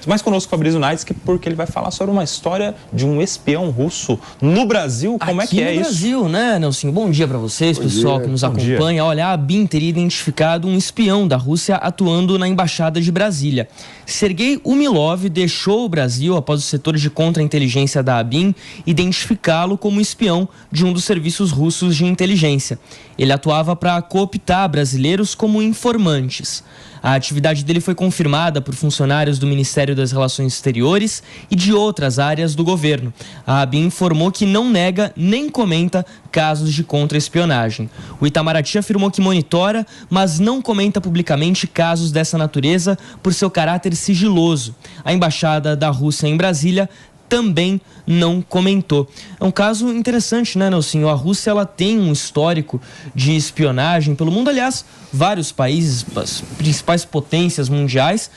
Mas conosco Fabrício Naidis, porque ele vai falar sobre uma história de um espião russo no Brasil. Como é que é isso? No Brasil, né, Nelson? Bom dia para vocês, pessoal que nos acompanha. Olha, a ABIN teria identificado um espião da Rússia atuando na Embaixada de Brasília. Sergei Umilov deixou o Brasil após os setores de contra-inteligência da ABIN identificá-lo como espião de um dos serviços russos de inteligência. Ele atuava para cooptar brasileiros como informantes. A atividade dele foi confirmada por funcionários do Ministério das Relações Exteriores e de outras áreas do governo. A ABIN informou que não nega nem comenta casos de contra-espionagem. O Itamaraty afirmou que monitora, mas não comenta publicamente casos dessa natureza por seu caráter sigiloso. A Embaixada da Rússia em Brasília também não comentou. É um caso interessante, né, Nelson? A Rússia, ela tem um histórico de espionagem pelo mundo. Aliás, vários países, as principais potências mundiais,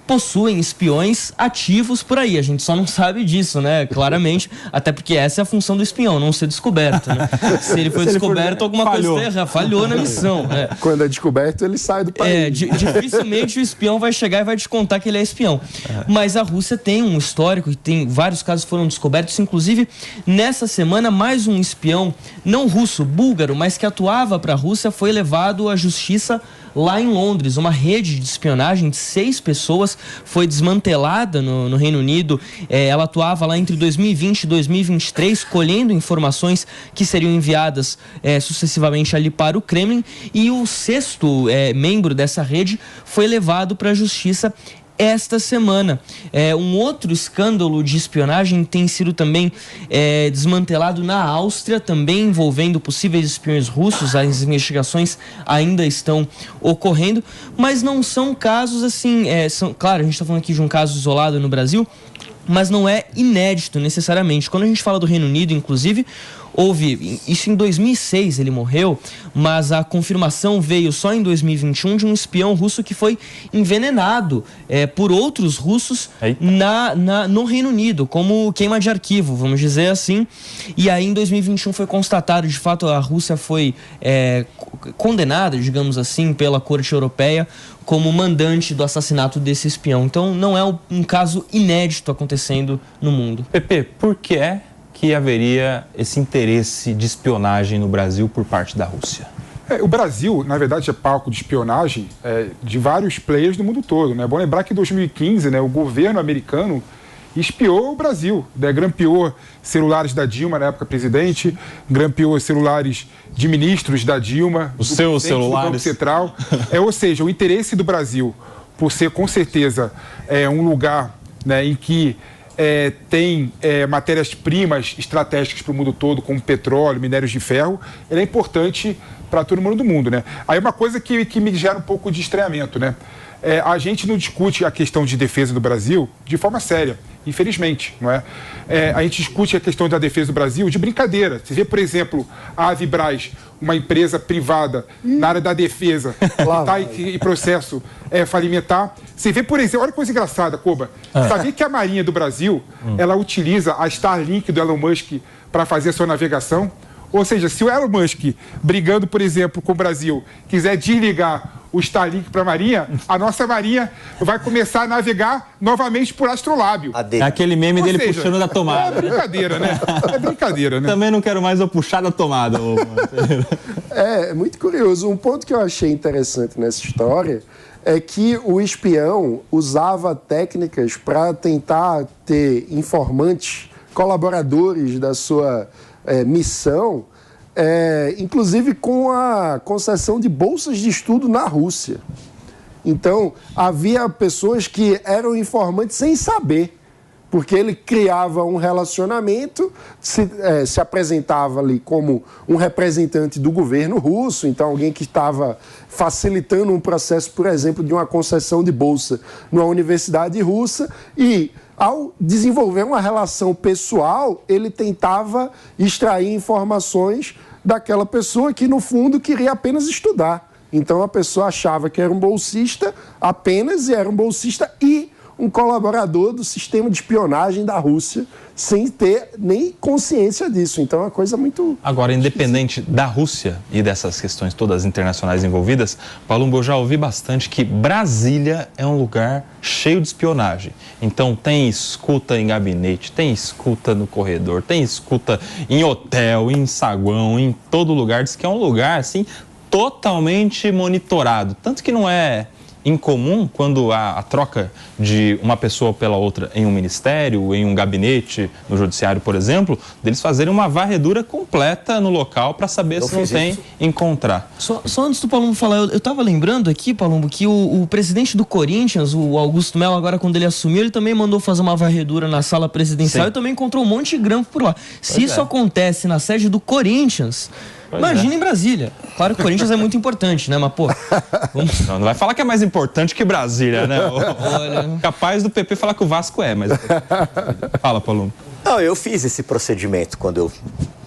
possuem espiões ativos por aí. A gente só não sabe disso, né? Claramente. Até porque essa é a função do espião, não ser descoberto, né? Se ele foi descoberto, alguma coisa falhou na missão. Quando é descoberto, ele sai do país. Dificilmente o espião vai chegar e vai te contar que ele é espião. Mas a Rússia tem um histórico, tem vários casos que foram descobertos. Inclusive, nessa semana, mais um espião, não russo, búlgaro, mas que atuava para a Rússia, foi levado à justiça lá em Londres. Uma rede de espionagem de 6 pessoas foi desmantelada no Reino Unido. Ela atuava lá entre 2020 e 2023, colhendo informações que seriam enviadas sucessivamente ali para o Kremlin. E o 6º membro dessa rede foi levado para a justiça esta semana. Um outro escândalo de espionagem tem sido também desmantelado na Áustria, também envolvendo possíveis espiões russos. As investigações ainda estão ocorrendo, mas não são casos assim, claro, a gente está falando aqui de um caso isolado no Brasil, mas não é inédito necessariamente. Quando a gente fala do Reino Unido, inclusive, houve, isso em 2006 ele morreu, mas a confirmação veio só em 2021 de um espião russo que foi envenenado por outros russos no Reino Unido, como queima de arquivo, vamos dizer assim. E aí em 2021 foi constatado, de fato, a Rússia foi condenada, digamos assim, pela Corte Europeia como mandante do assassinato desse espião. Então não é um caso inédito acontecendo no mundo. Pepe, por que é que haveria esse interesse de espionagem no Brasil por parte da Rússia? O Brasil, na verdade, é palco de espionagem de vários players do mundo todo, né? É bom lembrar que em 2015, né, o governo americano espiou o Brasil, né? Grampeou celulares da Dilma, na época presidente, grampeou celulares de ministros da Dilma, os seus celulares, do Banco Central. Ou seja, o interesse do Brasil, por ser com certeza um lugar, né, em que tem matérias-primas estratégicas para o mundo todo, como petróleo, minérios de ferro, ele é importante para todo mundo do mundo, né? Aí uma coisa que me gera um pouco de estranhamento, né? A gente não discute a questão de defesa do Brasil de forma séria, infelizmente, não é? A gente discute a questão da defesa do Brasil de brincadeira. Você vê, por exemplo, a Avibraz, uma empresa privada na área da defesa, que está em processo falimentar. Você vê, por exemplo, olha que coisa engraçada, Koba. Sabia que a Marinha do Brasil, ela utiliza a Starlink do Elon Musk para fazer a sua navegação? Ou seja, se o Elon Musk, brigando, por exemplo, com o Brasil, quiser desligar o Starlink para a Marinha, a nossa Marinha vai começar a navegar novamente por astrolábio. É aquele meme dele puxando da tomada. É brincadeira, né? É brincadeira, né? Também não quero mais eu puxar da tomada. É muito curioso. Um ponto que eu achei interessante nessa história é que o espião usava técnicas para tentar ter informantes, colaboradores da sua missão, inclusive com a concessão de bolsas de estudo na Rússia. Então, havia pessoas que eram informantes sem saber, porque ele criava um relacionamento, se apresentava ali como um representante do governo russo, então alguém que estava facilitando um processo, por exemplo, de uma concessão de bolsa numa universidade russa, e ao desenvolver uma relação pessoal, ele tentava extrair informações daquela pessoa que, no fundo, queria apenas estudar. Então, a pessoa achava que era um bolsista apenas, e era um bolsista e um colaborador do sistema de espionagem da Rússia, sem ter nem consciência disso. Então é uma coisa muito... Agora, independente da Rússia e dessas questões todas internacionais envolvidas, Palumbo, eu já ouvi bastante que Brasília é um lugar cheio de espionagem. Então tem escuta em gabinete, tem escuta no corredor, tem escuta em hotel, em saguão, em todo lugar. Diz que é um lugar, assim, totalmente monitorado. Tanto que não é incomum quando há a troca de uma pessoa pela outra em um ministério, em um gabinete, no judiciário, por exemplo, deles fazerem uma varredura completa no local para saber se não tem encontrar. Só antes do Palumbo falar, eu estava lembrando aqui, Palumbo, que o presidente do Corinthians, o Augusto Melo, agora quando ele assumiu, ele também mandou fazer uma varredura na sala presidencial. Sim. E também encontrou um monte de grampo por lá. Se isso acontece na sede do Corinthians... Imagina em Brasília. Claro que o Corinthians é muito importante, né? Mas, pô... Vamos... Não vai falar que é mais importante que Brasília, né? Olha... Capaz do PP falar que o Vasco é, mas... Fala, Palumbo. Não, eu fiz esse procedimento quando eu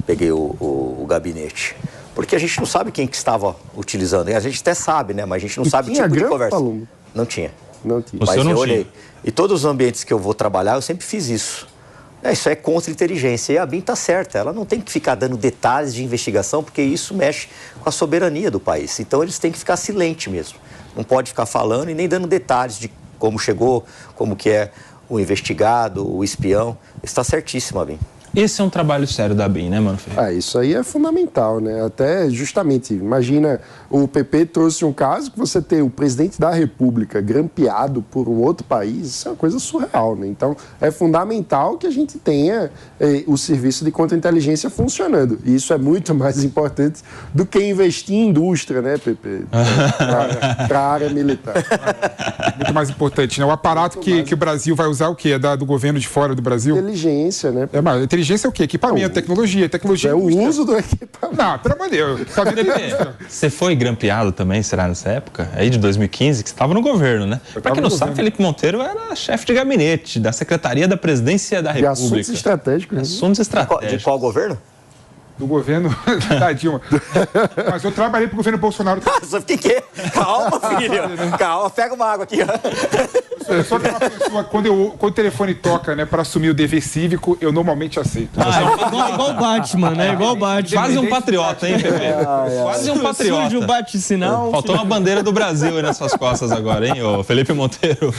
peguei o gabinete. Porque a gente não sabe quem que estava utilizando. A gente até sabe, né? Mas a gente não sabe o tipo de conversa. Palumbo? Não tinha. Não tinha. Mas eu olhei. E todos os ambientes que eu vou trabalhar, eu sempre fiz isso. Isso é contra-inteligência. E a BIM está certa. Ela não tem que ficar dando detalhes de investigação, porque isso mexe com a soberania do país. Então, eles têm que ficar silente mesmo. Não pode ficar falando e nem dando detalhes de como chegou, como que é o investigado, o espião. Está certíssimo, a BIM. Esse é um trabalho sério da BIM, né, Mano Ferreira? Isso aí é fundamental, né? Até justamente, imagina, o PP trouxe um caso que você tem o presidente da República grampeado por um outro país, isso é uma coisa surreal, né? Então, é fundamental que a gente tenha o serviço de contra-inteligência funcionando. E isso é muito mais importante do que investir em indústria, né, PP? Para a área militar. Muito mais importante, né? O aparato que o Brasil vai usar, o quê? É do governo de fora do Brasil? Inteligência, né? Inteligência é o quê? Equipamento, tecnologia. É o uso do equipamento. Não, pelo amor de Deus. Você foi grampeado também, será, nessa época? Aí de 2015, que você estava no governo, né? Para quem não sabe, Felipe Monteiro era chefe de gabinete da Secretaria da Presidência da República. De assuntos estratégicos. Assuntos estratégicos. De qual governo? Do governo da Dilma. Mas eu trabalhei pro governo Bolsonaro. Só fiquei. Calma, filho. Calma, pega uma água aqui. Eu sou uma pessoa, quando o telefone toca, né, para assumir o dever cívico, eu normalmente aceito. Igual o Batman, né? Igual o Batman. Quase um patriota, hein, Pepe? Quase um patriota. Surge o bate-sinal. Faltou uma bandeira do Brasil aí nas suas costas agora, hein, ô Felipe Monteiro?